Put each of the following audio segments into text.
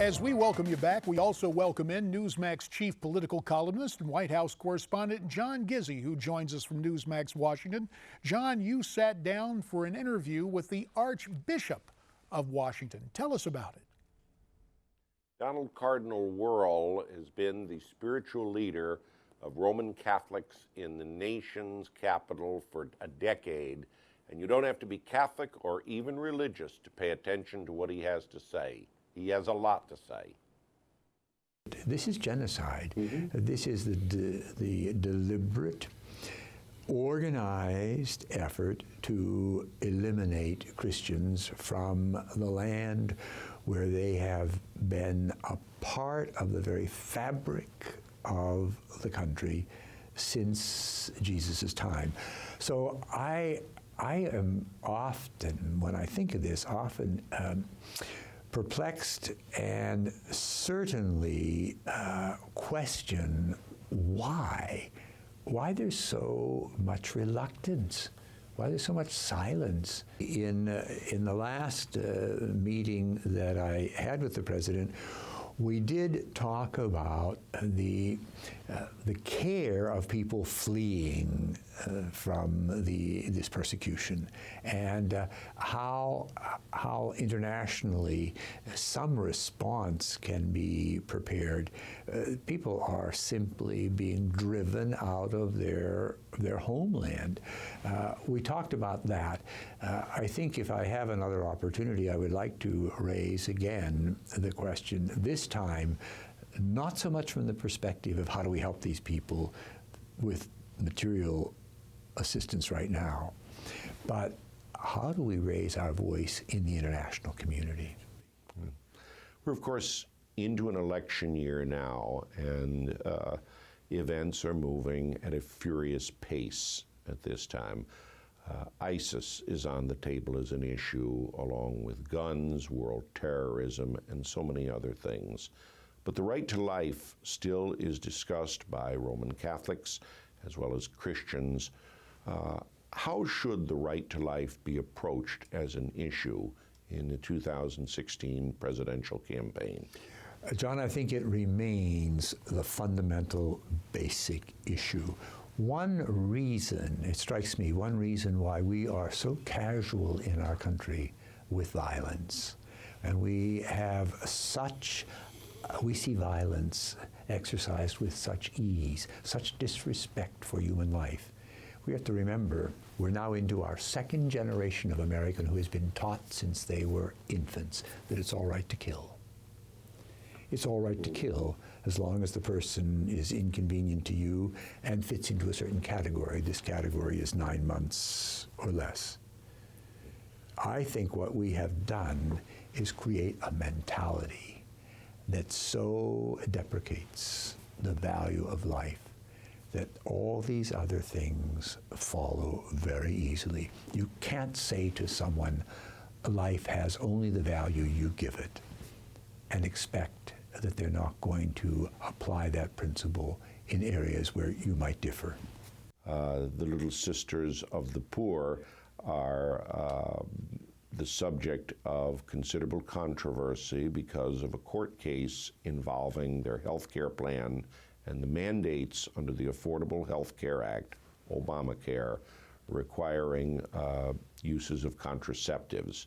As we welcome you back, we also welcome in Newsmax chief political columnist and White House correspondent John Gizzi, who joins us from Newsmax Washington. John, you sat down for an interview with the Archbishop of Washington. Tell us about it. Donald Cardinal Wuerl has been the spiritual leader of Roman Catholics in the nation's capital for a decade, and you don't have to be Catholic or even religious to pay attention to what he has to say. He has a lot to say. This is genocide. This is the deliberate, organized effort to eliminate Christians from the land where they have been a part of the very fabric of the country since Jesus' time. So I am often, when I think of this, perplexed and certainly question why there's so much reluctance, why there's so much silence. In the last meeting that I had with the president, we did talk about the care of people fleeing from this persecution, and how internationally some response can be prepared. People are simply being driven out of their homeland. We talked about that. I think if I have another opportunity, I would like to raise again the question, this time not so much from the perspective of how do we help these people with material assistance right now, but how do we raise our voice in the international community? We're, of course, into an election year now, and events are moving at a furious pace at this time. ISIS is on the table as an issue, along with guns, world terrorism, and so many other things. But the right to life still is discussed by Roman Catholics as well as Christians. How should the right to life be approached as an issue in the 2016 presidential campaign? John, I think it remains the fundamental basic issue. One reason, it strikes me, one reason why we are so casual in our country with violence, and we see violence exercised with such ease, such disrespect for human life. We have to remember, we're now into our second generation of American who has been taught since they were infants that it's all right to kill. It's all right to kill as long as the person is inconvenient to you and fits into a certain category. This category is 9 months or less. I think what we have done is create a mentality that so deprecates the value of life that all these other things follow very easily. You can't say to someone, life has only the value you give it, and expect that they're not going to apply that principle in areas where you might differ. The Little Sisters of the Poor are the subject of considerable controversy because of a court case involving their health care plan and the mandates under the Affordable Health Care Act, Obamacare, requiring uses of contraceptives.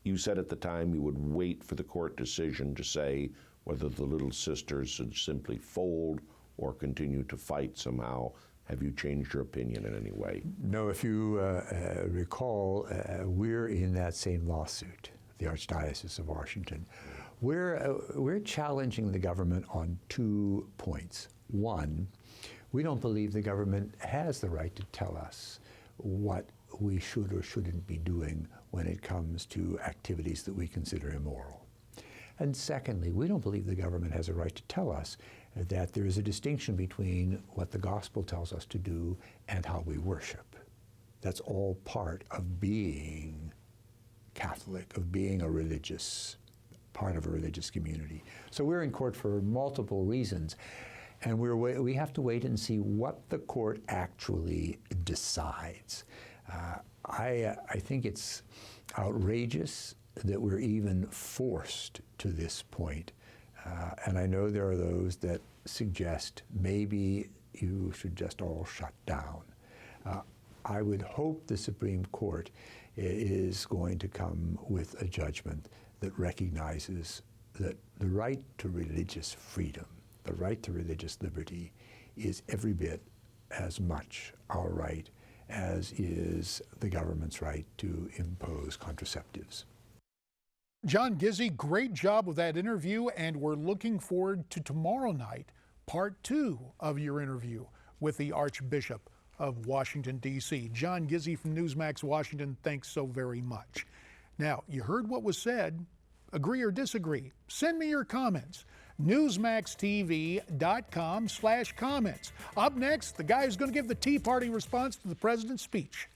You said at the time you would wait for the court decision to say whether the Little Sisters should simply fold or continue to fight somehow. Have you changed your opinion in any way? No, if you recall, we're in that same lawsuit, the Archdiocese of Washington. We're challenging the government on 2 points. One, we don't believe the government has the right to tell us what we should or shouldn't be doing when it comes to activities that we consider immoral. And secondly, we don't believe the government has a right to tell us that there is a distinction between what the gospel tells us to do and how we worship. That's all part of being Catholic, of being a religious, part of a religious community. So we're in court for multiple reasons, and we have to wait and see what the court actually decides. I think it's outrageous that we're even forced to this point. And I know there are those that suggest maybe you should just all shut down. I would hope the Supreme Court is going to come with a judgment that recognizes that the right to religious freedom, the right to religious liberty, is every bit as much our right as is the government's right to impose contraceptives. John Gizzi, great job with that interview, and we're looking forward to tomorrow night, part 2 of your interview with the Archbishop of Washington, D.C. John Gizzi from Newsmax Washington, thanks so very much. Now, you heard what was said. Agree or disagree? Send me your comments. NewsmaxTV.com/comments. Up next, the guy who's going to give the Tea Party response to the president's speech.